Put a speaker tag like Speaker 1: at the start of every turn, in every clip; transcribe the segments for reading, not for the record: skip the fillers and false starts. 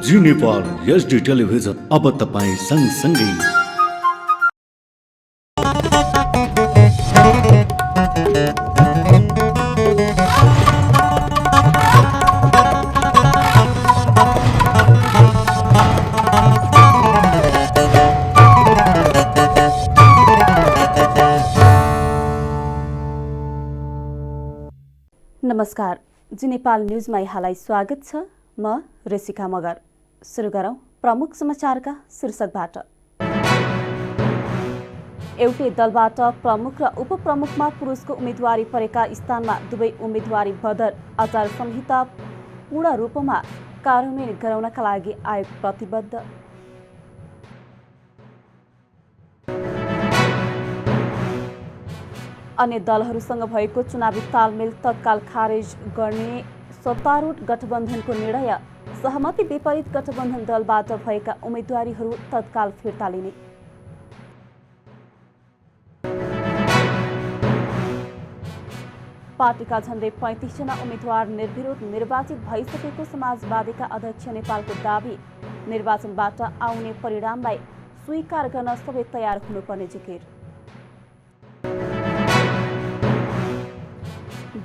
Speaker 1: जी Nepal HD television अब तपाईँ सँगसँगै।
Speaker 2: नमस्कार, जी नेपाल न्यूजमा यहाँलाई स्वागत छ। म ऋषिका मगर। सुरु गरौं प्रमुख समाचारका शीर्षकबाट। एउटै दलबाट प्रमुख र उपप्रमुखमा पुरुषको उम्मेदवारी परेका स्थानमा दुवै उम्मेदवारी बदर। आचार संहिता पूर्ण रूपमा कार्यान्वयन गराउनका लागि आयोग प्रतिबद्ध। अन्य दलहरूसँग भएको चुनावी तालमेल तत्काल खारेज गर्ने सत्तारूढ गठबन्धनको निर्णय। सहमति विपरीत गठबन्धन दलबाट भएका उम्मेदवारीहरू तत्काल फिर्ता लिने। पार्टीका झण्डै 35 जना उम्मेद्वार निर्विरोध निर्वाचित भइसकेको समाजवादीका अध्यक्ष नेपालको दाबी। निर्वाचनबाट आउने परिणामलाई स्वीकार गर्न सबै तयार हुनुपर्ने जिकिर।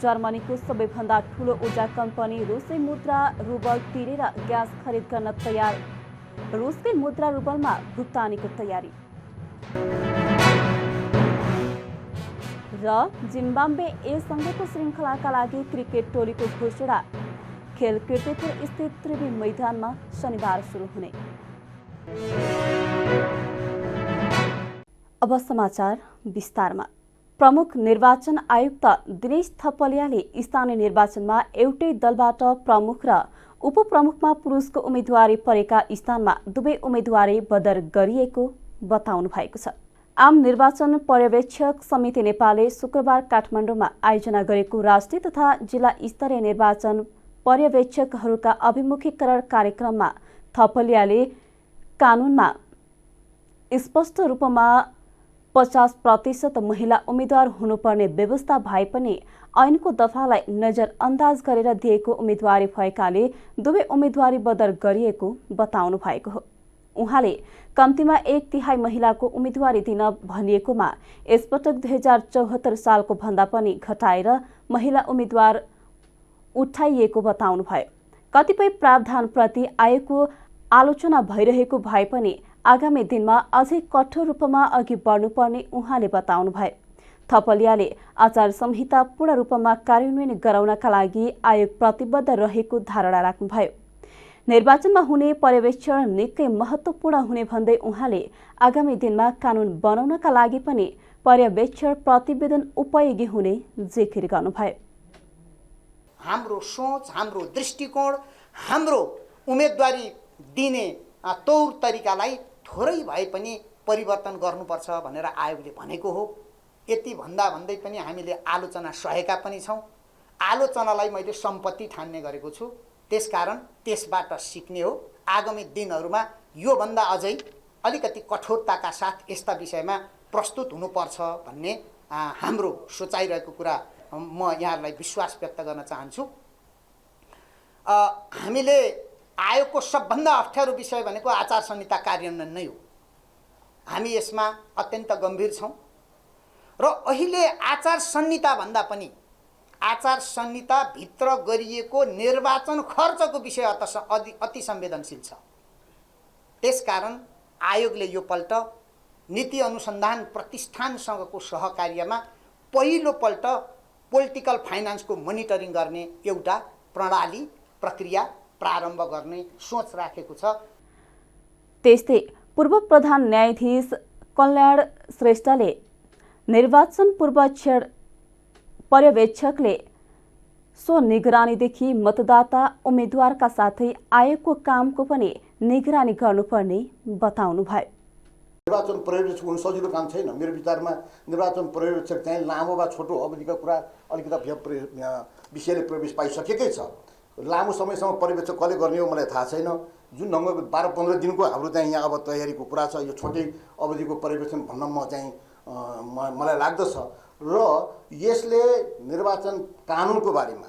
Speaker 2: जर्मनीको सबैभन्दा ठूलो ऊर्जा कम्पनी रुसै मुद्रा रुबल तिरेर ग्यास खरिद गर्न तयार। रुसकै मुद्रा रुबलमा भुक्तानीको तयारी। र जिम्बाब्वे ए सँगैको श्रृङ्खलाका लागि क्रिकेट टोलीको घोषणा। खेल कीर्तिपुर स्थित त्रिवी मैदानमा शनिबार सुरु हुने। अब समाचार विस्तारमा। प्रमुख निर्वाचन आयुक्त दिनेश थपलियाले स्थानीय निर्वाचनमा एउटै दलबाट प्रमुख र उपप्रमुखमा पुरुषको उम्मेदवारी परेका स्थानमा दुवै उम्मेदवारी बदर गरिएको बताउनु भएको छ। आम निर्वाचन पर्यवेक्षक समिति नेपालले शुक्रबार काठमाडौँमा आयोजना गरेको राष्ट्रिय तथा जिल्ला स्तरीय निर्वाचन पर्यवेक्षकहरूका अभिमुखीकरण कार्यक्रममा थपलियाले कानूनमा स्पष्ट रूपमा 50% महिला उम्मेद्वार हुनुपर्ने व्यवस्था भए पनि ऐनको दफालाई नजरअन्दाज गरेर दिएको उम्मेदवारी भएकाले दुवै उम्मेदवारी बदर गरिएको बताउनु भएको हो। उहाँले कम्तीमा 1/3 महिलाको उम्मेदवारी दिन भनिएकोमा यसपटक 2074 सालको भन्दा पनि घटाएर महिला उम्मेद्वार उठाइएको बताउनु भयो। कतिपय प्रावधानप्रति आयोगको आलोचना भइरहेको भए पनि आगामी दिनमा अझै कठोर रूपमा अघि बढ्नुपर्ने उहाँले बताउनु भयो। थपलियाले आचार संहिता पूर्ण रूपमा कार्यान्वयन गराउनका लागि आयोग प्रतिबद्ध रहेको धारणा राख्नुभयो। निर्वाचनमा हुने पर्यवेक्षण निकै महत्त्वपूर्ण हुने भन्दै उहाँले आगामी दिनमा कानून बनाउनका लागि पनि पर्यवेक्षण प्रतिवेदन उपयोगी हुने जिकिर गर्नुभयो।
Speaker 3: हाम्रो सोच, हाम्रो दृष्टिकोण, हाम्रो उम्मेदवारी दिने तौर तरिकालाई थोरै भए पनि परिवर्तन गर्नुपर्छ भनेर आयोगले भनेको हो। यति भन्दै पनि हामीले आलोचना सहेका पनि छौँ। आलोचनालाई मैले सम्पत्ति ठान्ने गरेको छु। त्यसकारण त्यसबाट सिक्ने हो। आगामी दिनहरूमा योभन्दा अझै अलिकति कठोरताका साथ यस्ता विषयमा प्रस्तुत हुनुपर्छ भन्ने हाम्रो सोचाइरहेको कुरा म यहाँहरूलाई विश्वास व्यक्त गर्न चाहन्छु। हामीले आयोगको सबभन्दा अप्ठ्यारो विषय भनेको आचार संहिता कार्यान्वयन नै हो। हामी यसमा अत्यन्त गम्भीर छौँ र अहिले आचार संहिता भन्दा पनि आचार संहिताभित्र गरिएको निर्वाचन खर्चको विषय अति संवेदनशील छ। त्यसकारण आयोगले यो पल्ट नीति अनुसन्धान प्रतिष्ठानसँगको सहकार्यमा पहिलोपल्ट पोलिटिकल फाइनान्सको मोनिटरिङ गर्ने एउटा प्रणाली प्रक्रिया प्रारम्भ गर्ने सोच राखेको छ।
Speaker 2: त्यस्तै पूर्व प्रधान न्यायाधीश कल्याण श्रेष्ठले निर्वाचन पूर्व पर्यवेक्षकले स्वनिगरानीदेखि मतदाता उम्मेद्वारका साथै आयोगको कामको पनि निगरानी गर्नुपर्ने बताउनु भयो।
Speaker 4: निर्वाचन पर्यवेक्षक हुनु सजिलो काम छैन। मेरो विचारमा निर्वाचन पर्यवेक्षक चाहिँ लामो वा छोटो अवधिका कुरा अलिकति विषयले प्रवेश पाइसकेकै छ। लामो समयसम्म पर्यवेक्षक कसले गर्ने हो मलाई थाहा छैन। जुन ढङ्गको 12-15 दिनको हाम्रो चाहिँ यहाँ अब तयारीको कुरा छ। यो छोटै अवधिको पर्यवेक्षण भन्न मलाई लाग्दछ र यसले निर्वाचन कानुनको बारेमा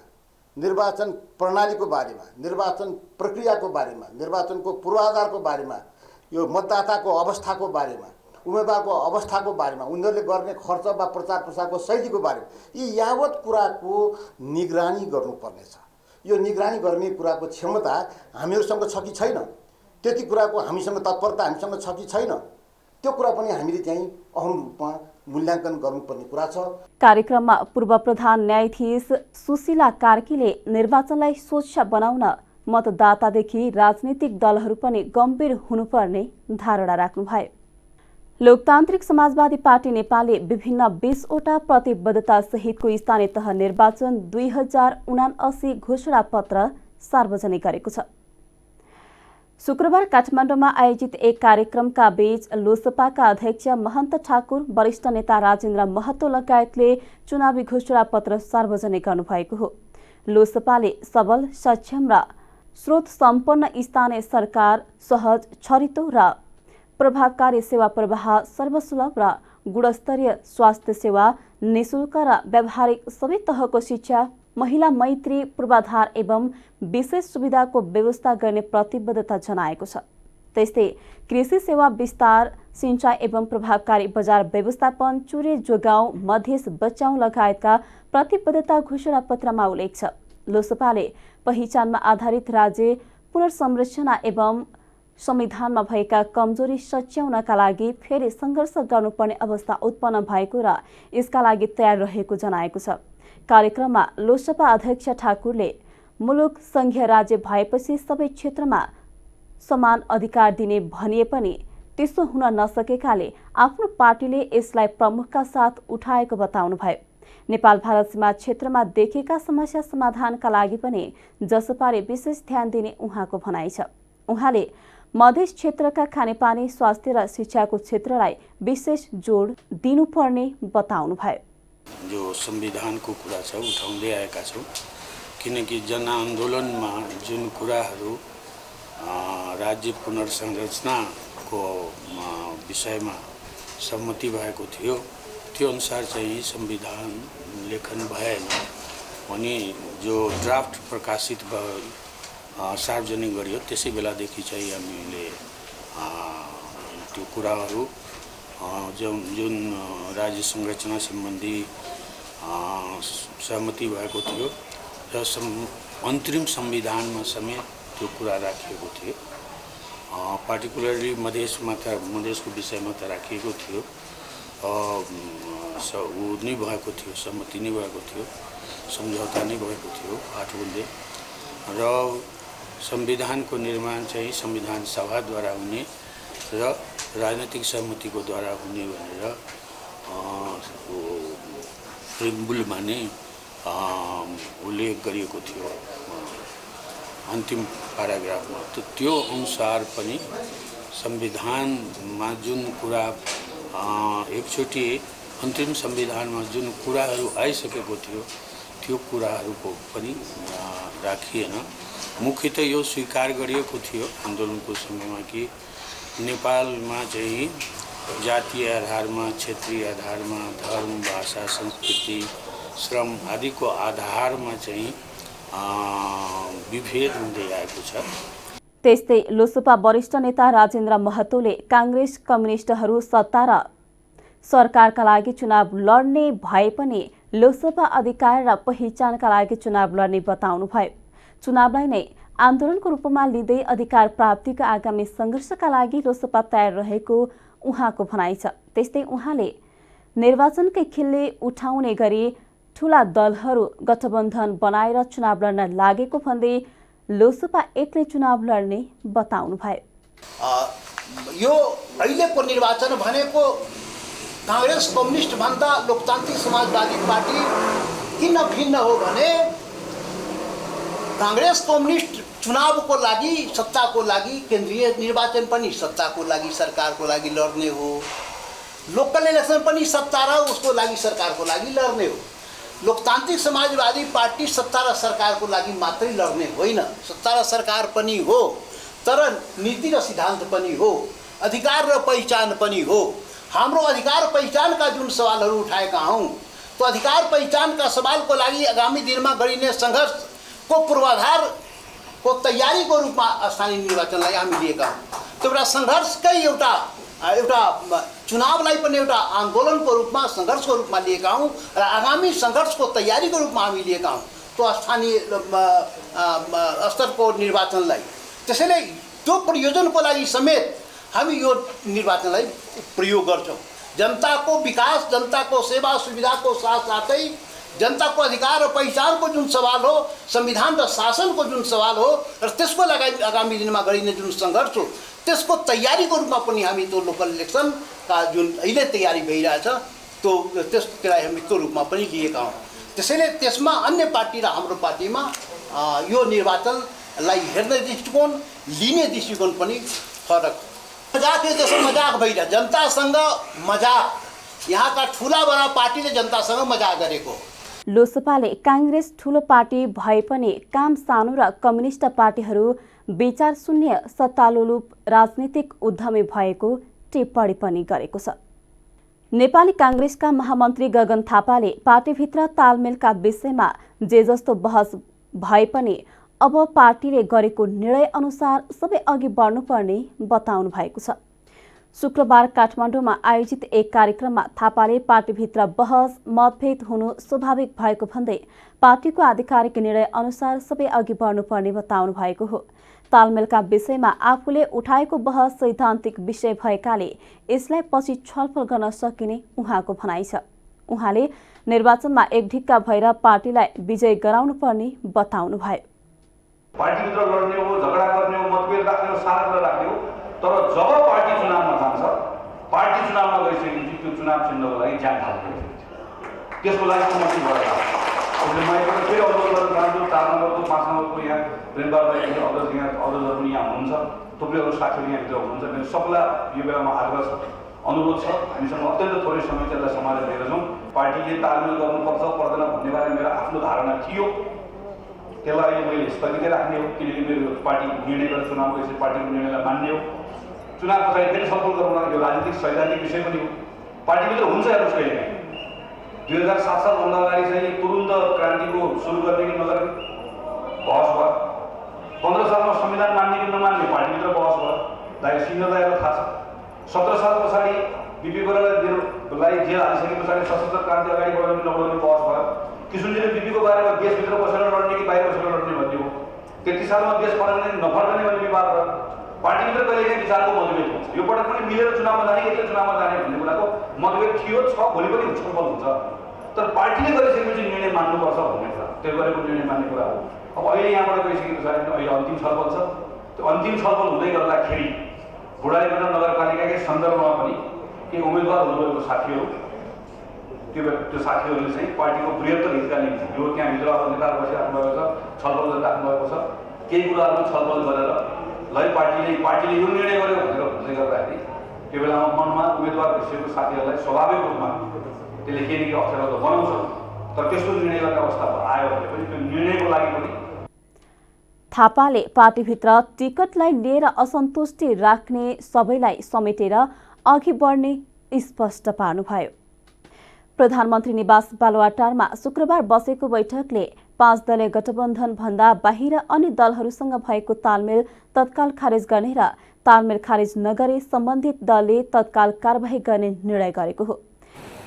Speaker 4: निर्वाचन प्रणालीको बारेमा, निर्वाचन प्रक्रियाको बारेमा, निर्वाचनको पूर्वाधारको बारेमा, यो मतदाताको अवस्थाको बारेमा, उम्मेदवारको अवस्थाको बारेमा, उनीहरूले गर्ने खर्च वा प्रचार प्रसारको शैलीको बारेमा यी यावत कुराको निगरानी गर्नुपर्नेछ। यो निगरानी गर्ने कुराको क्षमता हामीहरूसँग छ कि छैन, त्यति कुराको हामीसँग तत्परता हामीसँग छ कि छैन, त्यो कुरा पनि हामीले चाहिँ अहम रूपमा मूल्याङ्कन गर्नुपर्ने कुरा छ।
Speaker 2: कार्यक्रममा पूर्व प्रधान न्यायाधीश सुशीला कार्कीले निर्वाचनलाई स्वच्छ बनाउन मतदातादेखि राजनीतिक दलहरू पनि गम्भीर हुनुपर्ने धारणा राख्नुभयो। लोकतान्त्रिक समाजवादी पार्टी नेपालले विभिन्न 20वटा प्रतिबद्धता सहितको स्थानीय तह निर्वाचन 2079 घोषणा पत्र सार्वजनिक गरेको छ। शुक्रबार काठमाडौँमा आयोजित एक कार्यक्रमका बीच लोसपाका अध्यक्ष महन्त ठाकुर, वरिष्ठ नेता राजेन्द्र महतो लगायतले चुनावी घोषणा पत्र सार्वजनिक गर्नुभएको हो। लोसपाले सबल, सक्षम र स्रोत सम्पन्न स्थानीय सरकार, सहज, छरितो र प्रभावकारी सेवा प्रवाह, सर्वसुलभ र गुणस्तरीय स्वास्थ्य सेवा, निशुल्क र व्यावहारिक सबै तहको शिक्षा, महिला मैत्री पूर्वाधार एवं विशेष सुविधाको व्यवस्था गर्ने प्रतिबद्धता जनाएको छ। त्यस्तै कृषि सेवा विस्तार, सिंचाई एवं प्रभावकारी बजार व्यवस्थापन, चुरे जोगाउँ, मधेस बचाउँ लगायतका प्रतिबद्धता घोषणा पत्रमा उल्लेख छ। लोसपाले पहिचानमा आधारित राज्य पुनर्संरचना एवं संविधानमा भएका कमजोरी सच्याउनका लागि फेरि सङ्घर्ष गर्नुपर्ने अवस्था उत्पन्न भएको र यसका लागि तयार रहेको जनाएको छ। कार्यक्रममा लोसपा अध्यक्ष ठाकुरले मुलुक संघीय राज्य भएपछि सबै क्षेत्रमा समान अधिकार दिने भनिए पनि त्यसो हुन नसकेकाले आफ्नो पार्टीले यसलाई प्रमुखका साथ उठाएको बताउनुभयो। नेपाल भारत सीमा क्षेत्रमा देखेका समस्या समाधानका लागि पनि जसपाले विशेष ध्यान दिने उहाँको भनाइ छ। उहाँले मधेस क्षेत्रका खानेपानी, स्वास्थ्य र शिक्षाको क्षेत्रलाई विशेष जोड दिनुपर्ने बताउनुभयो।
Speaker 5: जो संविधानको कुरा छ उठाउँदै आएका छौँ, किनकि जनआन्दोलनमा जुन कुराहरू राज्य पुनर्संरचनाको विषयमा सहमति भएको थियो त्यो अनुसार चाहिँ संविधान लेखन भएन अनि जो ड्राफ्ट प्रकाशित सार्वजनिक गरियो त्यसै बेलादेखि चाहिँ हामीले त्यो कुराहरू जुन राज्य संरचना सम्बन्धी सहमति भएको थियो र अन्तरिम संविधानमा समेत त्यो कुरा राखिएको थियो। पार्टिकुलरली मधेसको विषयमा त राखिएको थियो, ऊ नै भएको थियो, सहमति नै भएको थियो, सम्झौता नै भएको थियो 8 बुँदे र संविधानको निर्माण चाहिँ संविधान सभाद्वारा हुने र राजनीतिक सहमतिको द्वारा हुने भनेर प्रिम्बुलमा नै उल्लेख गरिएको थियो अन्तिम प्याराग्राफमा। त्यो अनुसार पनि संविधानमा जुन कुरा एकचोटि अन्तिम संविधानमा जुन कुराहरू आइसकेको थियो त्यो कुराहरूको पनि राखिएन। मुख्यतः यो स्वीकार गरिएको थियो आन्दोलनको समयमा कि नेपालमा चाहिँ जातीय आधारमा, क्षेत्रीय आधारमा, धर्म, भाषा, संस्कृति, श्रम आदिको आधारमा चाहिँ विभेद हुँदै आएको छ।
Speaker 2: त्यस्तै लोसपा वरिष्ठ नेता राजेन्द्र महतोले कांग्रेस कम्युनिस्टहरू सत्ता र सरकारका लागि चुनाव लड्ने भए पनि लोसपा अधिकार र पहिचानका लागि चुनाव लड्ने बताउनुभयो। चुनावलाई नै आन्दोलनको रूपमा लिँदै अधिकार प्राप्तिको आगामी सङ्घर्षका लागि लोसपा तयार रहेको उहाँको भनाइ छ। त्यस्तै उहाँले निर्वाचनकै खिल्ली उठाउने गरी ठूला दलहरू गठबन्धन बनाएर चुनाव लड्न लागेको भन्दै लोसपा एक्लै चुनाव लड्ने बताउनुभयो।
Speaker 3: यो अहिलेको निर्वाचन भनेको कांग्रेस कम्युनिस्ट भन्दा लोकतान्त्रिक समाजवादी पार्टी किन भिन्न हो भने कांग्रेस कम्युनिस्ट चुनावको लागि, सत्ताको लागि, केन्द्रीय निर्वाचन पनि सत्ताको लागि, सरकारको लागि लड्ने हो। लोकल इलेक्सन पनि सत्ता र उसको लागि, सरकारको लागि लड्ने हो। लोकतान्त्रिक समाजवादी पार्टी सत्ता र सरकारको लागि मात्रै लड्ने होइन, सत्ता र सरकार पनि हो, तर नीति र सिद्धान्त पनि हो, अधिकार र पहिचान पनि हो। हाम्रो अधिकार पहिचानका जुन सवालहरू उठाएका हौँ त्यो अधिकार पहिचानका सवालको लागि आगामी दिनमा गरिने सङ्घर्ष को पूर्वाधारको तयारीको रूपमा स्थानीय निर्वाचनलाई हामी लिएका हौँ। त्यो एउटा सङ्घर्षकै एउटा चुनावलाई पनि एउटा आन्दोलनको रूपमा सङ्घर्षको रूपमा लिएका हौँ र आगामी सङ्घर्षको तयारीको रूपमा हामी लिएका हौँ त्यो स्थानीय स्तरको निर्वाचनलाई। त्यसैले त्यो प्रयोजनको लागि समेत हामी यो निर्वाचनलाई प्रयोग गर्छौँ। जनताको विकास, जनताको सेवा सुविधाको साथसाथै जनताको अधिकार र पहिचानको जुन सवाल हो, संविधान र शासनको जुन सवाल हो र त्यसको लागि आगामी दिनमा गरिने जुन सङ्घर्ष हो त्यसको तयारीको रूपमा पनि हामी त्यो लोकल इलेक्सनका जुन अहिले तयारी भइरहेछ त्यसलाई हामी त्यो रूपमा पनि लिएका हौँ। त्यसैले त्यसमा अन्य पार्टी र हाम्रो पार्टीमा यो निर्वाचनलाई हेर्ने दृष्टिकोण, लिने दृष्टिकोण पनि फरक। मजाक यो त्यसो मजाक भइरहेछ, जनतासँग मजाक, यहाँका ठुला बडा पार्टीले जनतासँग मजाक गरेको।
Speaker 2: लोकसभाले काङ्ग्रेस ठूलो पार्टी भए पनि काम सानो र कम्युनिस्ट पार्टीहरू विचार शून्य सत्तालोलुप राजनीतिक उद्यमी भएको टिप्पणी पनि गरेको छ। नेपाली काङ्ग्रेसका महामन्त्री गगन थापाले पार्टीभित्र तालमेलका विषयमा जे जस्तो बहस भए पनि अब पार्टीले गरेको निर्णय अनुसार सबै अघि बढ्नुपर्ने बताउनु भएको छ। शुक्रबार काठमाडौँमा आयोजित एक कार्यक्रममा थापाले पार्टीभित्र बहस मतभेद हुनु स्वाभाविक भएको भन्दै पार्टीको आधिकारिक निर्णय अनुसार सबै अघि बढ्नुपर्ने बताउनु भएको हो। तालमेलका विषयमा आफूले उठाएको बहस सैद्धान्तिक विषय भएकाले यसलाई पछि छलफल गर्न सकिने उहाँको भनाइ छ। उहाँले निर्वाचनमा एक ढिक्का भएर पार्टीलाई विजय गराउनु पर्ने बताउनु भयो।
Speaker 6: पार्टीभित्र लड्ने हो, झगडा गर्ने हो, मतभेद राख्ने हो, सारा राख्ने हो, तर जब पार्टी चुनावमा जान्छ, पार्टी चुनावमा गइसकेपछि त्यो चुनाव चिन्हको लागि ज्यान हाल्नु त्यसको लागि सम्मति भएर अहिले मैले फेरि अवरोध गर्न चाहन्छु। 4 नम्बरको 5 नम्बरको यहाँ प्रेमबाबुलाई अवरोधहरू पनि यहाँ हुनुहुन्छ, थुप्रै अरू साथीहरू यहाँभित्र हुनुहुन्छ। मेरो सबैलाई यो बेलामा आग्रह छ, अनुरोध छ, हामीसँग अत्यन्त थोरै समय त्यसलाई सम्हालेर लिएर जाउँ। पार्टीले तालमेल गर्नुपर्छ पर्दैन भन्ने बारे मेरो आफ्नो धारणा थियो, त्यसलाई अहिले मैले स्थगित राख्ने हो किनकि मेरो पार्टी निर्णय गरेर चुनाव गएपछि पार्टीको निर्णयलाई मान्ने हो। चुनाव पछाडि फेरि छलफल गरौँला, यो राजनीतिक सैद्धान्तिक विषय पनि हो। पार्टीभित्र हुन्छ हेर्नुहोस् कहिले काहीँ 2007 सालभन्दा अगाडि चाहिँ तुरुन्त क्रान्तिको सुरु गर्ने कि नगर्ने बहस भयो। 15 सालमा संविधान मान्ने कि नमान्ने पार्टीभित्र बहस भयो। दाइ सिंह दाइलाई थाहा छ। 17 साल पछाडि बिपी गोरालाई जेल हालिसके पछाडि सशस्त्र क्रान्ति अगाडि बढाउने नबढाउने बहस भयो। किशोरजीले बिपीको बारेमा देशभित्र बसेर लड्ने कि बाहिर बसेर लड्ने भन्ने हो। 33 सालमा देश फर्कने नफर्कने भन्ने विवाद भयो। पार्टीभित्र कहिलेकाहीँ विचारको मतभेद हुन्छ। यो पटक पनि मिलेर चुनावमा जाने, एक्लै चुनावमा जाने भन्ने कुराको मतभेद थियो, छ, भोलि पनि छलफल हुन्छ। तर पार्टीले गरिसकेपछि निर्णय मान्नुपर्छ भन्ने कुरा, त्यो गरेको निर्णय मान्ने कुरा हो। अब अहिले यहाँबाट गइसके पछाडि अहिले अन्तिम छलफल छ। त्यो अन्तिम छलफल हुँदै गर्दाखेरि बुढारीपटन नगरपालिकाकै सन्दर्भमा पनि केही उम्मेदवार हुनुभएको साथीहरू त्यो साथीहरूले चाहिँ पार्टीको बृहत्तर हितका निम्ति यो त्यहाँभित्र अब नेताहरू बसिराख्नु भएको छ, छलफल गरिराख्नु भएको छ। केही कुराहरू छलफल गरेर पार्टीले यो निर्णय गर्यो भनेर भन्दै गर्दाखेरि त्यो बेलामा मनमा उम्मेदवार भइसकेको साथीहरूलाई स्वाभाविक रूपमा त्यसले केही न केही अप्ठ्यारो त बनाउँछ। तर त्यस्तो निर्णय गर्ने अवस्था आयो भने पनि त्यो निर्णयको लागि पनि
Speaker 2: थापाले पार्टीभित्र टिकटलाई लिएर असन्तुष्टि राख्ने सबैलाई समेटेर अघि बढ्ने स्पष्ट पार्नुभयो। प्रधानमन्त्री निवास बालुवाटारमा शुक्रबार बसेको बैठकले 5 दलीय गठबन्धन भन्दा बाहिर अन्य दलहरूसँग भएको तालमेल तत्काल खारेज गर्ने र तालमेल खारेज नगरे सम्बन्धित दलले तत्काल कारबाही गर्ने निर्णय गरेको हो।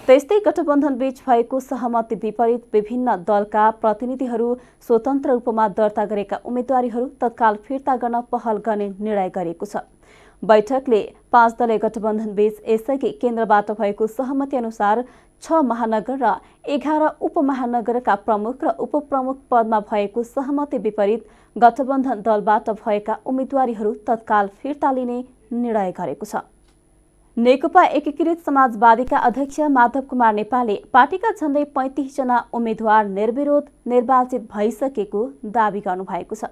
Speaker 2: त्यस्तै गठबन्धनबीच भएको सहमति विपरीत विभिन्न दलका प्रतिनिधिहरू स्वतन्त्र रूपमा दर्ता गरेका उम्मेदवारीहरू तत्काल फिर्ता गर्न पहल गर्ने निर्णय गरिएको छ। बैठकले 5 दलीय गठबन्धनबीच यसअघि केन्द्रबाट भएको सहमति अनुसार 6 महानगर र 11 उपमहानगरका प्रमुख र उपप्रमुख पदमा भएको सहमति विपरीत गठबन्धन दलबाट भएका उम्मेदवारीहरू तत्काल फिर्ता लिने निर्णय गरेको छ। नेकपा एकीकृत समाजवादीका अध्यक्ष माधव कुमार नेपालले पार्टीका झण्डै 35 जना उम्मेद्वार निर्विरोध निर्वाचित भइसकेको दावी गर्नुभएको छ।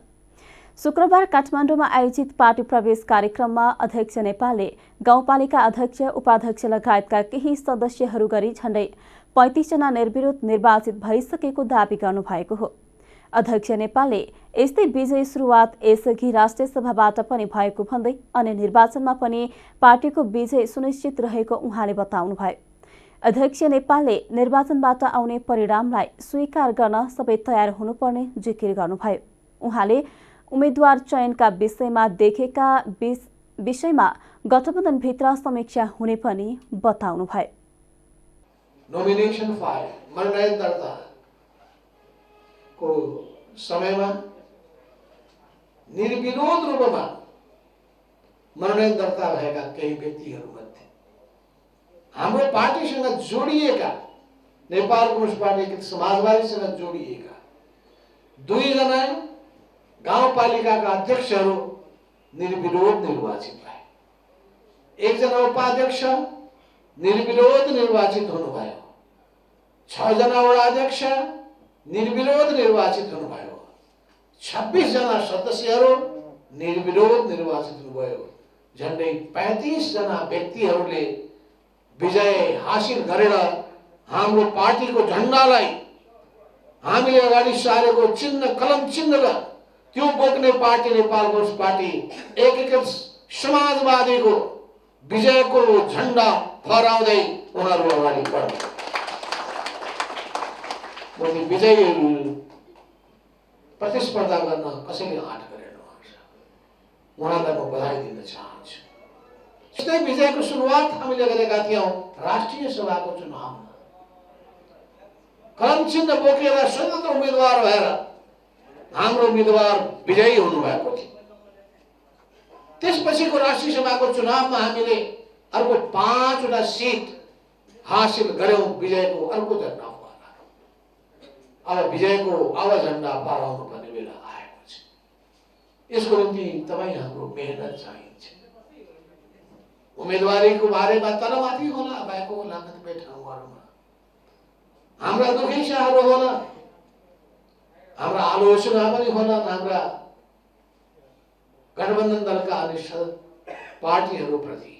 Speaker 2: शुक्रबार काठमाडौँमा आयोजित पार्टी प्रवेश कार्यक्रममा अध्यक्ष नेपालले गाउँपालिका अध्यक्ष उपाध्यक्ष लगायतका केही सदस्यहरू गरी झण्डै 35 जना निर्विरोध निर्वाचित भइसकेको दावी गर्नुभएको हो। अध्यक्ष नेपालले यस्तै विजय सुरुवात यसअघि राष्ट्रिय सभाबाट पनि भएको भन्दै अन्य निर्वाचनमा पनि पार्टीको विजय सुनिश्चित रहेको उहाँले बताउनुभयो। अध्यक्ष नेपालले निर्वाचनबाट आउने परिणामलाई स्वीकार गर्न सबै तयार हुनुपर्ने जिकिर गर्नुभयो। उहाँले उम्मेद्वार चयनका विषयमा देखेका विषयमा गठबन्धनभित्र समीक्षा हुने पनि बताउनुभयो।
Speaker 7: नोमिनेसन फाइल मनोनयन दर्ताको समयमा निर्विरोध रूपमा मनोनयन दर्ता भएका केही व्यक्तिहरूमध्ये हाम्रो पार्टीसँग जोडिएका नेपाल कम्युनिस्ट पार्टी समाजवादीसँग जोडिएका 2 जना गाउँपालिकाका अध्यक्षहरू निर्विरोध निर्वाचित भए। 1 जना उपाध्यक्ष निर्विरोध निर्वाचित हुनुभयो। 6 जना वडा अध्यक्ष निर्विरोध निर्वाचित हुनुभयो। 26 जना सदस्यहरू निर्विरोध निर्वाचित हुनुभयो। झन्डै 35 जना व्यक्तिहरूले विजय हासिल गरेर हाम्रो पार्टीको झण्डालाई हामीले अगाडि सारेको चिन्ह कलम चिन्हका त्यो बोक्ने पार्टी नेपाल कम्युनिस्ट पार्टी एकीकृत समाजवादीको विजयको झण्डा फहराउँदै उनीहरू अगाडि बढ्ने। मैले विजयीहरू प्रतिस्पर्धा गर्न कसैले आँट गरेन। उहाँलाई म बधाई दिन चाहन्छु। यस्तै विजयको सुरुवात हामीले गरेका थियौँ राष्ट्रिय सभाको चुनावमा। कलम चिन्ह बोकेर स्वतन्त्र उम्मेदवार भएर हाम्रो उम्मेदवार विजयी हुनुभएको थियो। त्यसपछिको राष्ट्रिय सभाको चुनावमा हामीले अर्को 5 वटा सिट हासिल गर्यौं। विजयको अर्को झण्डा फहरायो। अब विजयको अब झण्डा फहराउनु पर्ने बेला आएको छ। यसको निम्ति तपाईँ हाम्रो मेहनत चाहिन्छ। उम्मेदवारीको बारेमा तलमाथि होला भएको होला कतिपय ठाउँहरूमा हाम्रा दुखैसाहरू होला, हाम्रा आलोचना पनि होला, हाम्रा गठबन्धन दलका अन्य पार्टीहरूप्रति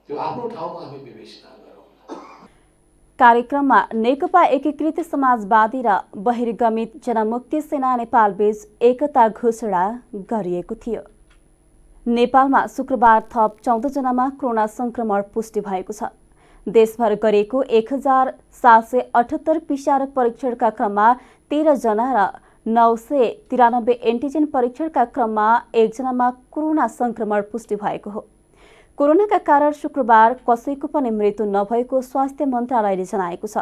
Speaker 7: त्यो आफ्नो ठाउँमा हामी विवेचना गरौँ।
Speaker 2: कार्यक्रममा नेकपा एकीकृत समाजवादी र बहिर्गमित जनमुक्ति सेना नेपाल बीच एकता घोषणा गरिएको थियो। नेपालमा शुक्रबार थप 14 जनामा कोरोना संक्रमण पुष्टि भएको छ। देशभर गरेको 1778 PCR परीक्षणका क्रममा 13 जना र 993 एन्टिजेन परीक्षणका क्रममा 1 जनामा कोरोना संक्रमण पुष्टि भएको हो। कोरोनाका कारण शुक्रबार कसैको पनि मृत्यु नभएको स्वास्थ्य मन्त्रालयले जनाएको छ।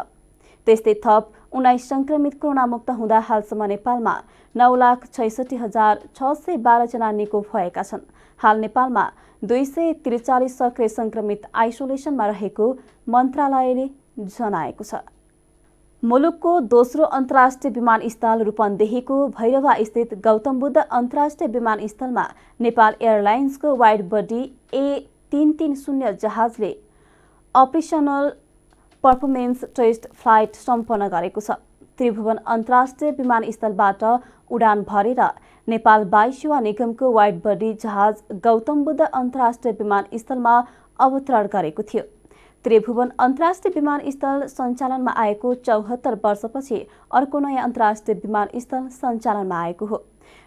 Speaker 2: त्यस्तै थप 19 संक्रमित कोरोना मुक्त हुँदा हालसम्म नेपालमा 9,66,612 जना निको भएका छन्। हाल नेपालमा 243 सक्रिय संक्रमित आइसोलेसनमा रहेको मन्त्रालयले जनाएको छ। मुलुकको दोस्रो अन्तर्राष्ट्रिय विमानस्थल रूपन्देहीको भैरवा स्थित गौतम बुद्ध अन्तर्राष्ट्रिय विमानस्थलमा नेपाल एयरलाइन्सको वाइड बडी A330 जहाजले अपरेसनल पर्फर्मेन्स टेस्ट फ्लाइट सम्पन्न गरेको छ। त्रिभुवन अन्तर्राष्ट्रिय विमानस्थलबाट उडान भरेर नेपाल वायु सेवा निगमको वाइड बडी जहाज गौतम बुद्ध अन्तर्राष्ट्रिय विमानस्थलमा अवतरण गरेको थियो। त्रिभुवन अन्तर्राष्ट्रिय विमानस्थल सञ्चालनमा आएको 74 वर्षपछि अर्को नयाँ अन्तर्राष्ट्रिय विमानस्थल सञ्चालनमा आएको हो।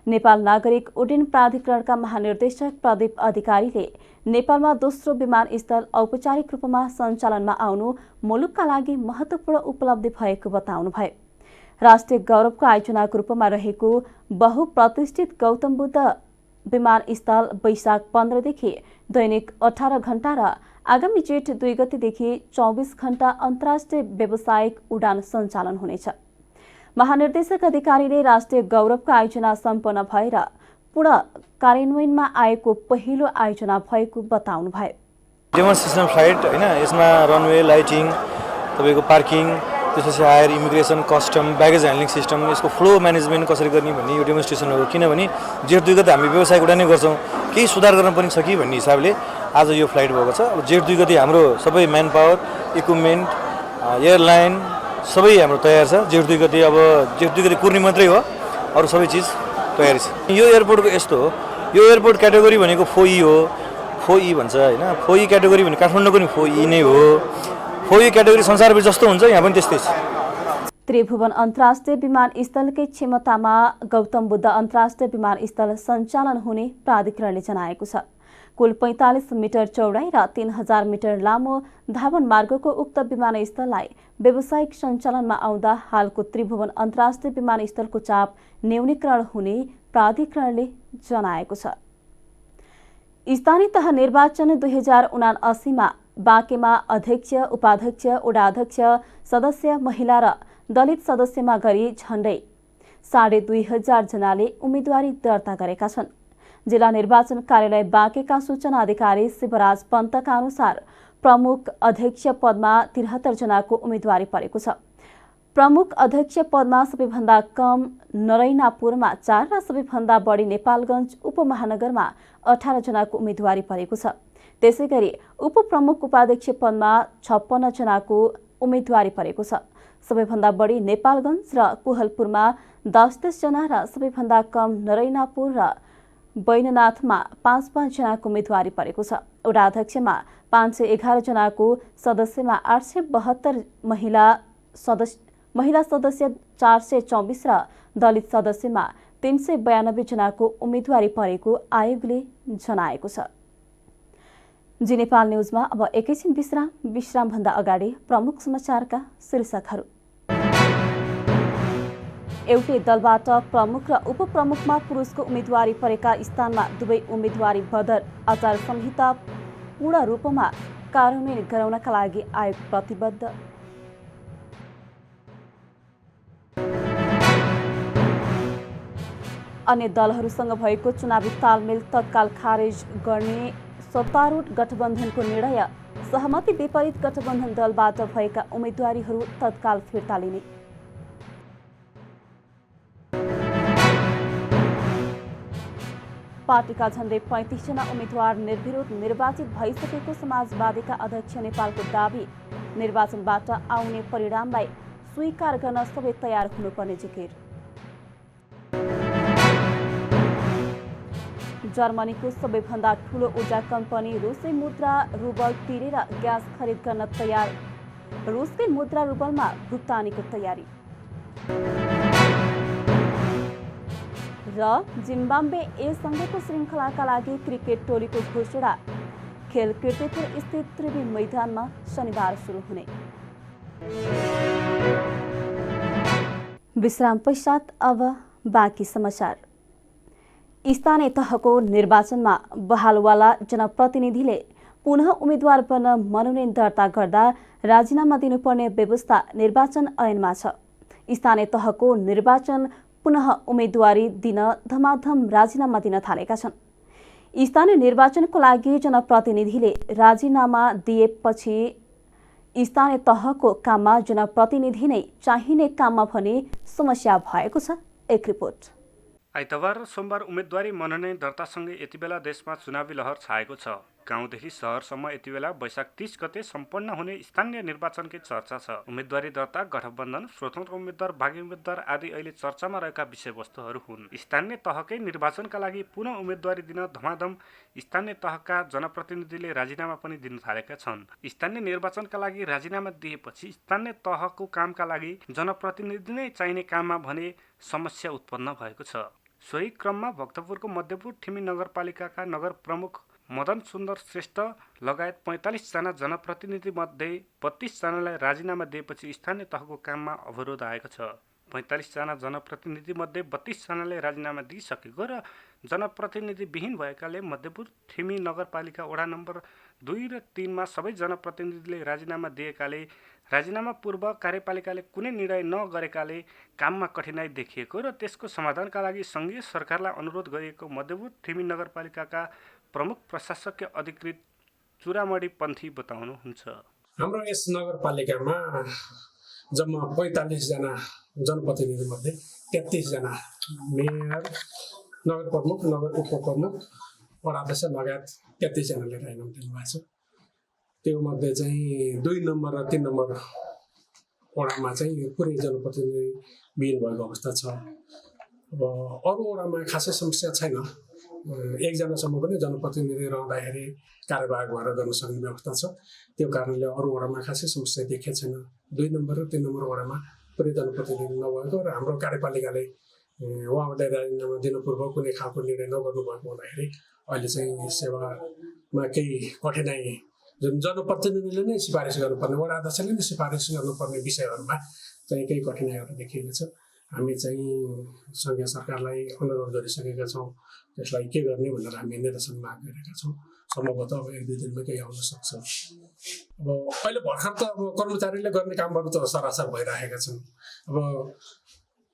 Speaker 2: नेपाल नागरिक उड्डयन प्राधिकरणका महानिर्देशक प्रदीप अधिकारीले नेपालमा दोस्रो विमानस्थल औपचारिक रूपमा सञ्चालनमा आउनु मुलुकका लागि महत्त्वपूर्ण उपलब्धि भएको बताउनुभयो। राष्ट्रिय गौरवको आयोजनाको रूपमा रहेको बहुप्रतिष्ठित गौतम बुद्ध विमानस्थल वैशाख 15 देखि दैनिक 18 घण्टा र आगामी जेठ 2 गतेदेखि 24 घण्टा अन्तर्राष्ट्रिय व्यावसायिक उडान सञ्चालन हुनेछ। महानिर्देशक अधिकारीले राष्ट्रिय गौरवको आयोजना सम्पन्न भएर पूर्ण कार्यान्वयनमा आएको पहिलो आयोजना भएको बताउनुभयो।
Speaker 8: डेमोन्स्ट्रेसन फ्लाइट हैन, यसमा रनवे, लाइटिङ, तपाईको पार्किङ, त्यसपछि हायर immigration, custom, baggage handling system, यसको फ्लो म्यानेजमेन्ट कसरी गर्ने भन्ने यो डेमोन्स्ट्रेसन हो। किनभने जेठ 2 गते हामी व्यवसायिक उडानै गर्छौँ, केही सुधार गर्न पनि छ कि भन्ने हिसाबले आज यो फ्लाइट भएको छ। अब जेठ 2 गते हाम्रो सबै म्यान पावर, इक्विपमेन्ट, एयरलाइन सबै हाम्रो तयार छ। जेठ 2 गते अब जेठ 2 गते कुर्ने मात्रै हो, अरू सबै चिज तयारी छ। यो एयरपोर्टको यस्तो हो, यो एयरपोर्ट क्याटेगोरी भनेको 4E हो। 4E भन्छ हैन, 4E क्याटेगोरी भने काठमाडौँको नि 4E नै हो। 4E क्याटेगोरी संसारभरि जस्तो हुन्छ, यहाँ पनि त्यस्तै छ।
Speaker 2: त्रिभुवन अन्तर्राष्ट्रिय विमानस्थलकै क्षमतामा गौतम बुद्ध अन्तर्राष्ट्रिय विमानस्थल सञ्चालन हुने प्राधिकरणले जनाएको छ। कुल 45 मिटर चौडाइ र 3000 मिटर लामो धावन मार्गको उक्त विमानस्थललाई व्यावसायिक सञ्चालनमा आउँदा हालको त्रिभुवन अन्तर्राष्ट्रिय विमानस्थलको चाप न्यूनीकरण हुने प्राधिकरणले जनाएको छ। स्थानीय तह निर्वाचन 2079 बाँकेमा अध्यक्ष, उपाध्यक्ष, वडाध्यक्ष, सदस्य, महिला र दलित सदस्यमा गरी झण्डै 2500 जनाले उम्मेदवारी दर्ता गरेका छन्। जिल्ला निर्वाचन कार्यालय बाँकेका सूचना अधिकारी शिवराज पन्तका अनुसार प्रमुख अध्यक्ष पदमा 73 जनाको उम्मेदवारी परेको छ। प्रमुख अध्यक्ष पदमा सबैभन्दा कम नरैनापुरमा 4 र सबैभन्दा बढी नेपालगञ्ज उपमहानगरमा 18 जनाको उम्मेदवारी परेको छ। त्यसैगरी उपप्रमुख उपाध्यक्ष पदमा 56 जनाको उम्मेदवारी परेको छ। सबैभन्दा बढी नेपालगञ्ज र कोहलपुरमा 10 जना र सबैभन्दा कम नरैनापुर र बैननाथमा 5 जनाको उम्मेदवारी परेको छ। वडाध्यक्षमा 511 जनाको, सदस्यमा 872 महिला सदस्य 424 र दलित सदस्यमा 392 जनाको उम्मेदवारी परेको आयोगले जनाएको छ। जी नेपाल न्युजमा अब एकैछिन विश्रामभन्दा अगाडि प्रमुख समाचारका शीर्षकहरू। एउटै दलबाट प्रमुख र उपप्रमुखमा पुरुषको उम्मेदवारी परेका स्थानमा दुवै उम्मेदवारी बदर। आचार संहिता पूर्ण रूपमा कार्यान्वयन गराउनका लागि आयोग प्रतिबद्ध। अन्य दलहरूसँग भएको चुनावी तालमेल तत्काल खारेज गर्ने सत्तारूढ गठबन्धनको निर्णय। सहमति विपरीत गठबन्धन दलबाट भएका उम्मेदवारीहरू तत्काल फिर्ता लिने। पार्टीका झण्डै 35 जना उम्मेद्वार निर्विरोध निर्वाचित भइसकेको समाजवादीका अध्यक्ष नेपालको दाबी। निर्वाचनबाट आउने परिणामलाई स्वीकार गर्न सबै तयार हुनुपर्ने जिकिर। जर्मनीको सबैभन्दा ठूलो ऊर्जा कम्पनी रुसै मुद्रा रुबल तिरेर ग्यास खरिद गर्न तयार। रुसकै मुद्रा रुबलमा भुक्तानीको तयारी। र जिम्बाब्वे ए संघको श्रृङ्खलाका लागि क्रिकेट टोलीको घोषणा। खेल कीर्तिपुर स्थित त्रिवी मैदानमा शनिबार सुरु हुने। विश्राम पश्चात अब बाँकी समाचार। स्थानीय तहको निर्वाचनमा बहालवाला जनप्रतिनिधिले पुनः उम्मेद्वार बन्न मनोनयन दर्ता गर्दा राजीनामा दिनुपर्ने व्यवस्था निर्वाचन ऐनमा छ। स्थानीय तहको निर्वाचन पुनः उम्मेदवारी दिन धमाधम राजीनामा दिन थालेका छन्। स्थानीय निर्वाचनको लागि जनप्रतिनिधिले राजीनामा दिएपछि स्थानीय तहको काममा जनप्रतिनिधि नै चाहिने काममा भने समस्या भएको छ। एक रिपोर्ट।
Speaker 9: आइतबार र सोमबार उम्मेदवारी मनोनयन दर्तासँगै यतिबेला देशमा चुनावी लहर छाएको छ। गाउँदेखि शहरसम्म यतिबेला वैशाख 30 गते सम्पन्न हुने स्थानीय निर्वाचनकै चर्चा छ। उम्मेदवारी दर्ता, गठबन्धन, स्वतन्त्र उम्मेद्वार, भागी उम्मेद्वार आदि अहिले चर्चामा रहेका विषयवस्तुहरू हुन्। स्थानीय तहकै निर्वाचनका लागि पुनः उम्मेदवारी दिन धमाधम स्थानीय तहका जनप्रतिनिधिले राजीनामा पनि दिन थालेका छन्। स्थानीय निर्वाचनका लागि राजीनामा दिएपछि स्थानीय तहको कामका लागि जनप्रतिनिधि नै चाहिने काममा भने समस्या उत्पन्न भएको छ। सोही क्रममा भक्तपुरको मध्यपुर ठिमी नगरपालिकाका नगर प्रमुख मदन सुन्दर श्रेष्ठ लगायत 45 जना जनप्रतिनिधि मध्ये 32 जनालाई राजीनामा दिएपछि स्थानीय तहको काममा अवरोध आएको छ। 45 जना जनप्रतिनिधि मध्ये 32 जनाले राजीनामा दिइसकेको र जनप्रतिनिधि विहीन भएकाले मध्यपुर ठिमी नगरपालिका वडा नम्बर 2 र 3 मा सबै जनप्रतिनिधिले राजीनामा दिएकाले राजीनामा पूर्व कार्यपालिकाले कुनै निर्णय नगरेकाले काममा कठिनाई देखिएको र त्यसको समाधानका लागि सङ्घीय सरकारलाई अनुरोध गरिएको मध्यपुर ठिमी नगरपालिकाका प्रमुख प्रशासकीय अधिकृत चुरामणी पन्थी बताउनुहुन्छ।
Speaker 10: हाम्रो यस नगरपालिकामा जम्मा 45 जना जनप्रतिनिधि मध्ये 33 जना मेयर, नगर प्रमुख, नगर उपप्रमुख, वडाध्यक्ष लगायत 33 जनाले राजीनामा दिनुभएको छ। त्यो मध्ये चाहिँ 2 नम्बर र 3 नम्बर वडामा चाहिँ पुरै जनप्रतिनिधि विहीन भएको अवस्था छ। अब अरू वडामा खासै समस्या छैन। 1 जनासम्म पनि जनप्रतिनिधि रहँदाखेरि कार्यवाह भएर गर्न सक्ने व्यवस्था छ। त्यो कारणले अरू वडामा खासै समस्या देखिएको छैन। 2 नम्बर र 3 नम्बर वडामा पुरै जनप्रतिनिधि नभएको र हाम्रो कार्यपालिकाले उहाँहरूले राजीनामा दिनु पूर्व कुनै खालको निर्णय नगर्नु भएको हुँदाखेरि अहिले चाहिँ सेवामा केही कठिनाइ जुन जनप्रतिनिधिले नै सिफारिस गर्नुपर्ने वडा अध्यक्षले नै सिफारिस गर्नुपर्ने विषयहरूमा चाहिँ केही कठिनाइहरू देखिएको छ। हामी चाहिँ सङ्घीय सरकारलाई अनुरोध गरिसकेका छौँ त्यसलाई के गर्ने भनेर हामी निर्देशन माग गरेका छौँ। सम्भवतः अब 1-2 दिनमा केही आउन सक्छ। अब अहिले भर्खर त अब कर्मचारीले गर्ने कामहरू त सरासर भइरहेका छन्। अब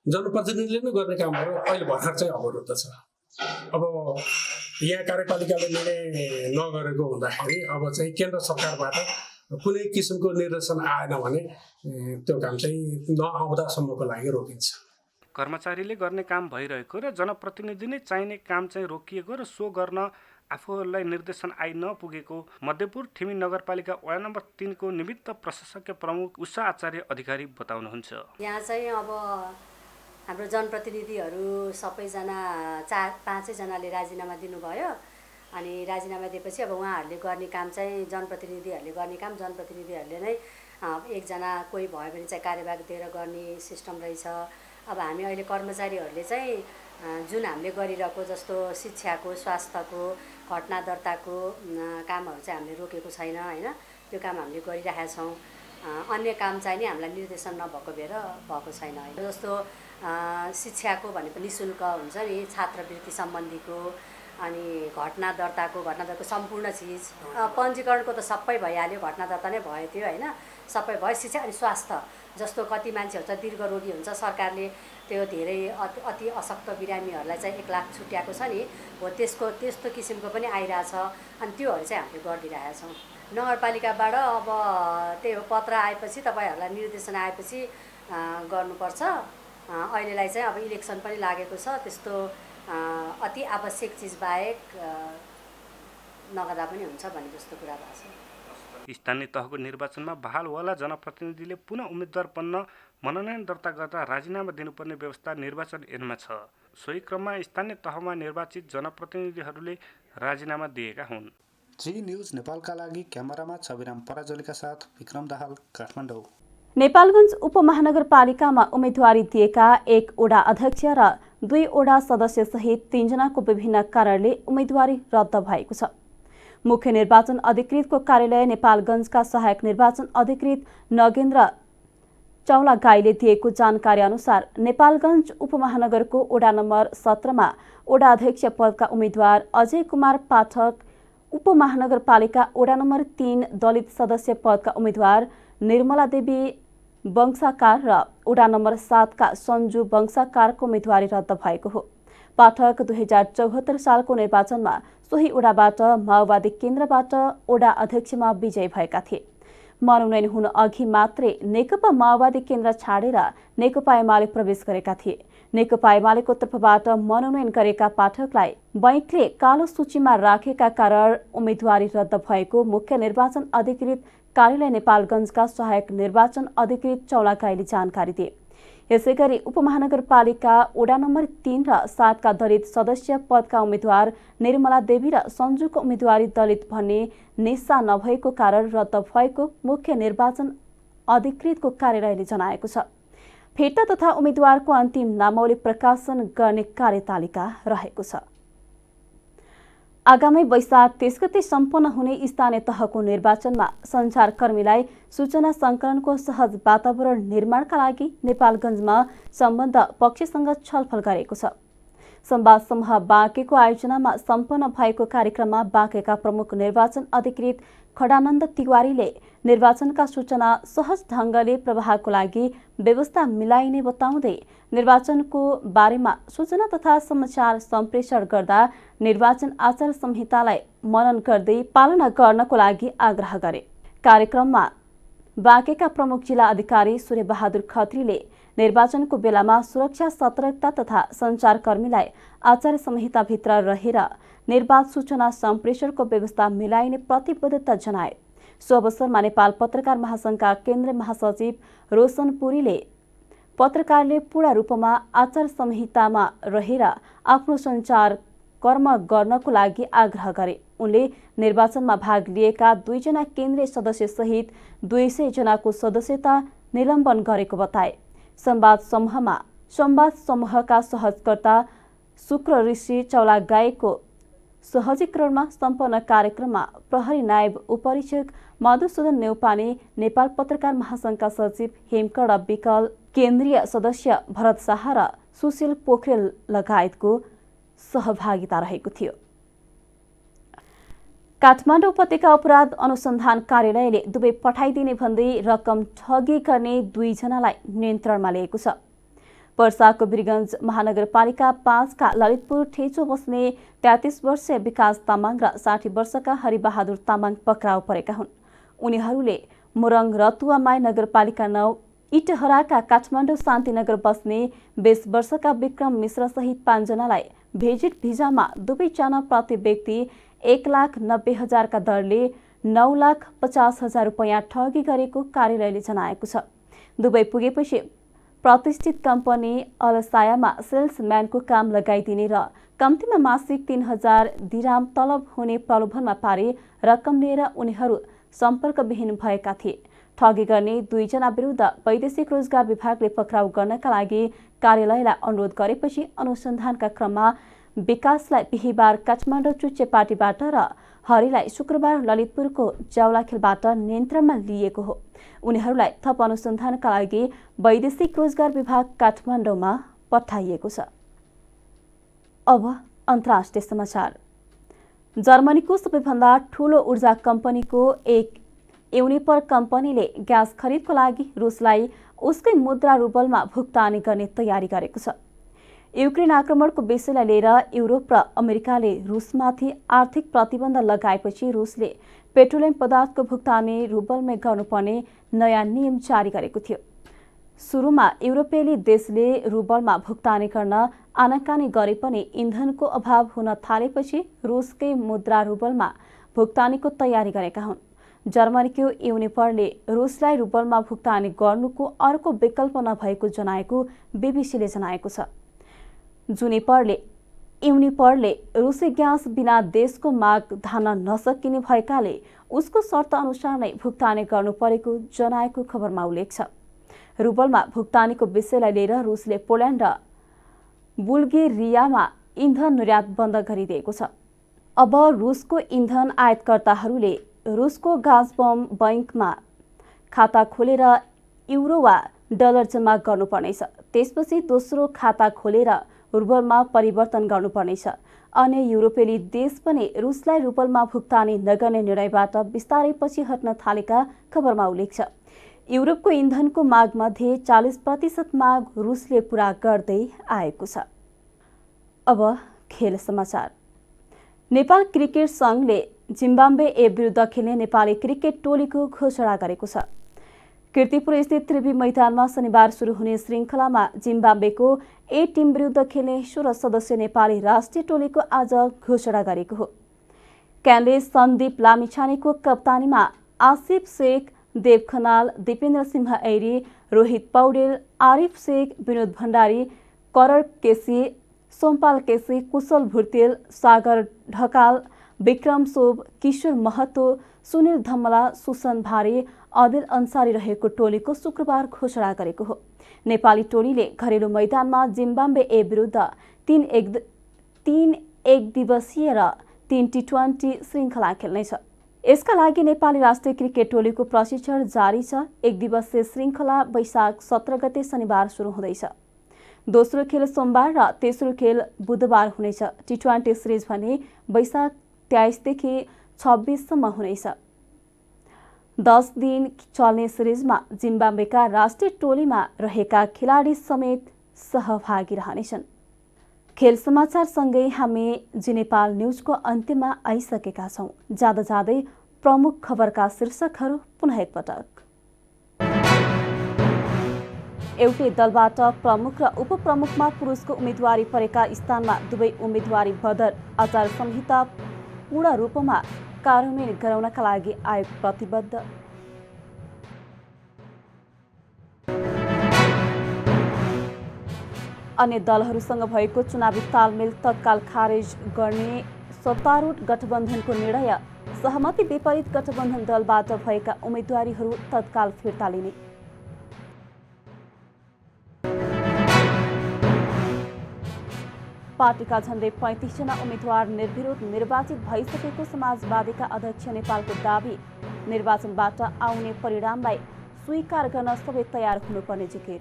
Speaker 10: जनप्रतिनिधिले नै गर्ने कामहरू अहिले भर्खर चाहिँ अवरुद्ध छ। अब यहाँ कार्यपालिकाले निर्णय नगरेको हुँदाखेरि अब चाहिँ केन्द्र सरकारबाट कुनै किसिमको निर्देशन आएन भने त्यो काम चाहिँ नआउँदासम्मको लागि रोकिन्छ।
Speaker 9: कर्मचारीले गर्ने काम भइरहेको र जनप्रतिनिधि नै चाहिने काम चाहिँ रोकिएको र सो गर्न आफूहरूलाई निर्देशन आइ नपुगेको मध्यपुर ठिमी नगरपालिका वडा नम्बर 3 को निमित्त प्रशासकीय प्रमुख उषा आचार्य अधिकारी बताउनुहुन्छ।
Speaker 11: यहाँ चाहिँ अब हाम्रो जनप्रतिनिधिहरू सबैजना 4-5 जनाले राजीनामा दिनुभयो। अनि राजीनामा दिएपछि अब उहाँहरूले गर्ने काम चाहिँ जनप्रतिनिधिहरूले गर्ने काम जनप्रतिनिधिहरूले नै एकजना कोही भयो भने चाहिँ कार्यभाग दिएर गर्ने सिस्टम रहेछ। अब हामी अहिले कर्मचारीहरूले चाहिँ जुन हामीले गरिरहेको जस्तो शिक्षाको स्वास्थ्यको घटना दर्ताको कामहरू चाहिँ हामीले रोकेको छैन हैन। त्यो काम हामीले गरिरहेका छौँ। अन्य काम चाहिँ नि हामीलाई निर्देशन नभएको भएर भएको छैन। जस्तो शिक्षाको भनेको निःशुल्क हुन्छ नि छात्रवृत्ति सम्बन्धीको अनि घटना दर्ताको सम्पूर्ण चिज पञ्जीकरणको त सबै भइहाल्यो। घटना दर्ता नै भयो त्यो हैन सबै भयो। शिक्षा अनि स्वास्थ्य जस्तो कति मान्छेहरू चाहिँ दीर्घ रोगी हुन्छ सरकारले त्यो धेरै अति अशक्त बिरामीहरूलाई चाहिँ 1 लाख छुट्याएको छ नि हो त्यस्तो किसिमको पनि आइरहेछ। अनि त्योहरू चाहिँ हामीले गरिदिइरहेका छौँ। नगरपालिकाबाट अब त्यही हो पत्र आएपछि तपाईँहरूलाई निर्देशन आएपछि गर्नुपर्छ। अहिलेलाई चाहिँ अब इलेक्सन पनि लागेको छ त्यस्तो अति आवश्यक चिज बाहेक नगर्दा पनि हुन्छ भन्ने जस्तो कुरा भएको छ।
Speaker 9: स्थानीय तहको निर्वाचनमा बहालवाला जनप्रतिनिधिले पुनः उम्मेद्वार बन्न मनोनयन दर्ता गर्दा राजीनामा दिनुपर्ने व्यवस्था निर्वाचन ऐनमा छ। सोही क्रममा स्थानीय तहमा निर्वाचित जनप्रतिनिधिहरूले राजीनामा दिएका हुन्।
Speaker 12: जी न्यूज नेपालका लागि क्यामेरामा छविराम पराजुलीका साथ विक्रम दाहाल काठमाडौँ।
Speaker 2: नेपालगञ्ज उपमहानगरपालिकामा उम्मेदवारी दिएका 1 वडा अध्यक्ष र 2 वडा सदस्य सहित 3 जनाको विभिन्न कारणले उम्मेदवारी रद्द भएको छ। मुख्य निर्वाचन अधिकृतको कार्यालय नेपालगञ्जका सहायक निर्वाचन अधिकृत नगेन्द्र चौलागाईले दिएको जानकारी अनुसार नेपालगञ्ज उपमहानगरको वडा नम्बर 17 मा वडा अध्यक्ष पदका उम्मेद्वार अजय कुमार पाठक, उपमहानगरपालिका वडा नम्बर 3 दलित सदस्य पदका उम्मेद्वार निर्मला देवी वंशाकार र वडा नम्बर 7 का सञ्जु वंशाकारको उम्मेदवारी रद्द भएको हो। पाठक 2074 सालको निर्वाचनमा सोही वडाबाट माओवादी केन्द्रबाट वडा अध्यक्षमा विजयी भएका थिए। मनोनयन हुन अघि मात्रै नेकपा माओवादी केन्द्र छाडेर नेकपा एमाले प्रवेश गरेका थिए। नेकपा एमालेको तर्फबाट मनोनयन गरेका पाठकलाई बैंकले कालो सूचीमा राखेका कारण उम्मेदवारी रद्द भएको मुख्य निर्वाचन अधिकृत कार्यालय नेपालगञ्जका सहायक निर्वाचन अधिकृत चौलागाईले जानकारी दिए। यसैगरी उपमहानगरपालिका वडा नम्बर 3 र 7 का दलित सदस्य पदका उम्मेद्वार निर्मला देवी र सञ्जुको उम्मेदवारी दलित भन्ने निस्सा नभएको कारण रद्द भएको मुख्य निर्वाचन अधिकृतको कार्यालयले जनाएको छ। फिर्ता तथा उम्मेद्वारको अन्तिम नामावली प्रकाशन गर्ने कार्यतालिका रहेको छ। आगामी वैशाख 30 गते सम्पन्न हुने स्थानीय तहको निर्वाचनमा सञ्चारकर्मीलाई सूचना सङ्कलनको सहज वातावरण निर्माणका लागि नेपालगञ्जमा सम्बन्ध पक्षसँग छलफल गरेको छ। संवाद समूह बाँकेको आयोजनामा सम्पन्न भएको कार्यक्रममा बाँकेका प्रमुख निर्वाचन अधिकृत खडानन्द तिवारीले निर्वाचनका सूचना सहज ढङ्गले प्रवाहको लागि व्यवस्था मिलाइने बताउँदै निर्वाचनको बारेमा सूचना तथा समाचार सम्प्रेषण गर्दा निर्वाचन आचार संहितालाई मनन गर्दै पालना गर्नको लागि आग्रह गरे। कार्यक्रममा बाँकेका प्रमुख जिल्ला अधिकारी सूर्यबहादुर खत्रीले निर्वाचनको बेलामा सुरक्षा सतर्कता तथा सञ्चारकर्मीलाई आचार संहिताभित्र रहेर निर्वाचन सूचना सम्प्रेषणको व्यवस्था मिलाइने प्रतिबद्धता जनाए। सो अवसरमा नेपाल पत्रकार महासंघका केन्द्रीय महासचिव रोशन पुरीले पत्रकारले पूर्ण रूपमा आचार संहितामा रहेर आफ्नो सञ्चार कर्म गर्नको लागि आग्रह गरे। उनले निर्वाचनमा भाग लिएका 2 जना केन्द्रीय सदस्य सहित 200 जनाको सदस्यता निलम्बन गरेको बताए। संवाद समूहमा संवाद समूहका सहजकर्ता शुक्र ऋषि चौलागाईको सहजीकरणमा सम्पन्न कार्यक्रममा प्रहरी नायब उपरीक्षक मधुसूदन नेउपाने, नेपाल पत्रकार महासंघका सचिव हेमकर्ण विकल, केन्द्रीय सदस्य भरत शाह र सुशील पोखरेल लगायतको सहभागिता रहेको थियो। काठमाडौँ उपत्यका अपराध अनुसन्धान कार्यालयले दुवै पठाइदिने भन्दै रकम ठगी गर्ने 2 जनालाई नियन्त्रणमा लिएको छ। पर्साको वीरगञ्ज महानगरपालिका 5 का ललितपुर ठेचो बस्ने 33 वर्षीय विकास तामाङ र 60 वर्षका हरिबहादुर तामाङ पक्राउ परेका हुन्। उनीहरूले मोरङ रतुवामाई नगरपालिका 9 इटहराका काठमाडौँ शान्तिनगर बस्ने 20 वर्षका विक्रम मिश्र सहित 5 जनालाई भेजिट भिजामा दुवैजना प्रति व्यक्ति 1,90,000 का दरले 9,50,000 रुपैयाँ ठगी गरेको कार्यालयले जनाएको छ। दुवै पुगेपछि प्रतिष्ठित कम्पनी अलसायामा सेल्सम्यानको काम लगाइदिने र कम्तीमा मासिक 3,000 दिराम तलब हुने प्रलोभनमा पारे रकम लिएर उनीहरू सम्पर्कविहीन भएका थिए। ठगी गर्ने 2 जना विरुद्ध वैदेशिक रोजगार विभागले पक्राउ गर्नका लागि कार्यालयलाई अनुरोध गरेपछि अनुसन्धानका क्रममा विकासलाई बिहिबार काठमाडौँ चुच्चेपाटीबाट र हरिलाई शुक्रबार ललितपुरको जावलाखेलबाट नियन्त्रणमा लिएको हो। उनीहरूलाई थप अनुसन्धानका लागि वैदेशिक रोजगार विभाग काठमाडौँमा पठाइएको छ। अब अन्तर्राष्ट्रिय समाचार। जर्मनीको सबैभन्दा ठूलो ऊर्जा कम्पनीको एक युनिपर कम्पनीले ग्यास खरिदको लागि रुसलाई उसकै मुद्रा रुबलमा भुक्तानी गर्ने तयारी गरेको छ। युक्रेन आक्रमणको विषयलाई लिएर युरोप र अमेरिकाले रुसमाथि आर्थिक प्रतिबन्ध लगाएपछि रुसले पेट्रोलियम पदार्थको भुक्तानी रुबलमै गर्नुपर्ने नयाँ नियम जारी गरेको थियो। सुरुमा युरोपेली देशले रुबलमा भुक्तानी गर्न आनाकानी गरे पनि इन्धनको अभाव हुन थालेपछि रुसकै मुद्रा रुबलमा भुक्तानीको तयारी गरेका हुन्। जर्मनीको युनिपरले रुसलाई रुबलमा भुक्तानी गर्नुको अर्को विकल्प नभएको जनाएको बीबीसीले जनाएको छ। युनिपरले रुसी ग्यास बिना देशको माग धान्न नसकिने भएकाले उसको शर्त अनुसार नै भुक्तानी गर्नु परेको जनाएको खबरमा उल्लेख छ। रुबलमा भुक्तानीको विषयलाई लिएर रुसले पोल्यान्ड र बुल्गेरियामा इन्धन निर्यात बन्द गरिदिएको छ। अब रुसको इन्धन आयातकर्ताहरूले रुसको गाजबम बैंकमा खाता खोलेर युरो वा डलर जम्मा गर्नुपर्नेछ। त्यसपछि दोस्रो खाता खोलेर रुबलमा परिवर्तन गर्नुपर्नेछ। अन्य युरोपेली देश पनि रुसलाई रुबलमा भुक्तानी नगर्ने निर्णयबाट बिस्तारै पछि हट्न थालेका खबरमा उल्लेख छ। युरोपको इन्धनको मागमध्ये 40% माग रुसले पूरा गर्दै आएको छ। अब खेल समाचार। नेपाल क्रिकेट संघले जिम्बाब्वे ए विरुद्ध खेल्ने नेपाली क्रिकेट टोलीको घोषणा गरेको छ। कीर्तिपुर स्थित त्रिवी मैदानमा शनिबार सुरु हुने श्रृङ्खलामा जिम्बाब्वेको ए टिम विरुद्ध खेल्ने 16 सदस्य नेपाली राष्ट्रिय टोलीको आज घोषणा गरेको हो। क्यानले सन्दीप लामिछानेको कप्तानीमा आसिफ शेख, देव खनाल, दिपेन्द्र सिंह ऐरी, रोहित पौडेल, आरिफ शेख, विनोद भण्डारी, करर केसी, सोमपाल केसी, कुशल भुर्तेल, सागर ढकाल, विक्रम सोभ, किशोर महतो, सुनिल धमला, सुसन भारे, अदिल अन्सारी रहेको टोलीको शुक्रबार घोषणा गरेको हो। नेपाली टोलीले घरेलु मैदानमा जिम्बाब्वे ए विरुद्ध 3 एक दिवसीय र 3 टी20 श्रृङ्खला खेल्नेछ। यसका लागि नेपाली राष्ट्रिय क्रिकेट टोलीको प्रशिक्षण जारी छ। एक दिवसीय श्रृङ्खला वैशाख 17 गते शनिबार सुरु हुँदैछ। दोस्रो खेल सोमबार र तेस्रो खेल बुधबार हुनेछ। टी20 सिरिज भने वैशाख 23 देखि 26 सम्म हुनेछ। 10 दिन चल्ने सिरिजमा जिम्बाब्वेका राष्ट्रिय टोलीमा रहेका खेलाडी समेत सहभागी रहनेछन्। खेल समाचारसँगै हामी जी नेपाल न्युजको अन्त्यमा आइसकेका छौँ। जाँदा जाँदै प्रमुख खबरका शीर्षकहरू पुनः एकपटक। एउटै दलबाट प्रमुख र उपप्रमुखमा पुरुषको उम्मेदवारी परेका स्थानमा दुवै उम्मेदवारी बदर। आचार संहिता पूर्ण रूपमा कार्यान्वयन गराउनका लागि आयोग प्रतिबद्ध। अन्य दलहरूसँग भएको चुनावी तालमेल तत्काल खारेज गर्ने सत्तारूढ गठबन्धनको निर्णय। सहमति विपरीत गठबन्धन दलबाट भएका उम्मेदवारीहरू तत्काल फिर्ता लिने। पार्टीका झण्डै 35 जना उम्मेद्वार निर्विरोध निर्वाचित भइसकेको समाजवादीका अध्यक्ष नेपालको दाबी। निर्वाचनबाट आउने परिणामलाई स्वीकार गर्न सबै तयार हुनुपर्ने जिकिर।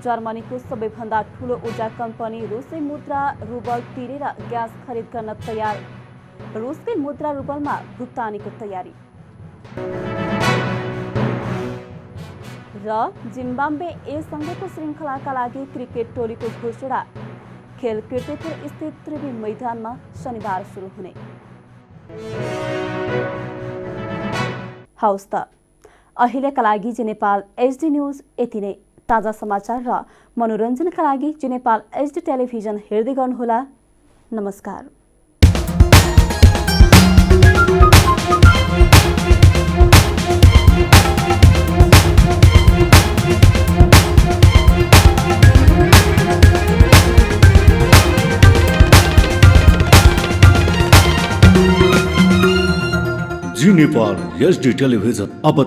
Speaker 2: जर्मनीको सबैभन्दा ठूलो ऊर्जा कम्पनी रुसी मुद्रा रुबल तिरेर ग्यास खरिद गर्न तयार। रुसकै मुद्रा रुबलमा भुक्तानीको तयारी। र जिम्बाब्वे ए संघको श्रृङ्खलाका लागि क्रिकेट टोलीको घोषणा। खेल कीर्तिपुर स्थित त्रिवी मैदानमा शनिबार सुरु हुने। हवस् त अहिलेका लागि जी नेपाल एचडी न्युज यति नै। ताजा समाचार र मनोरञ्जनका लागि जी नेपाल एचडी टेलिभिजन हेर्दै गर्नुहोला। नमस्कार।
Speaker 1: जी नेपाल एचडी टेलिभिजन अब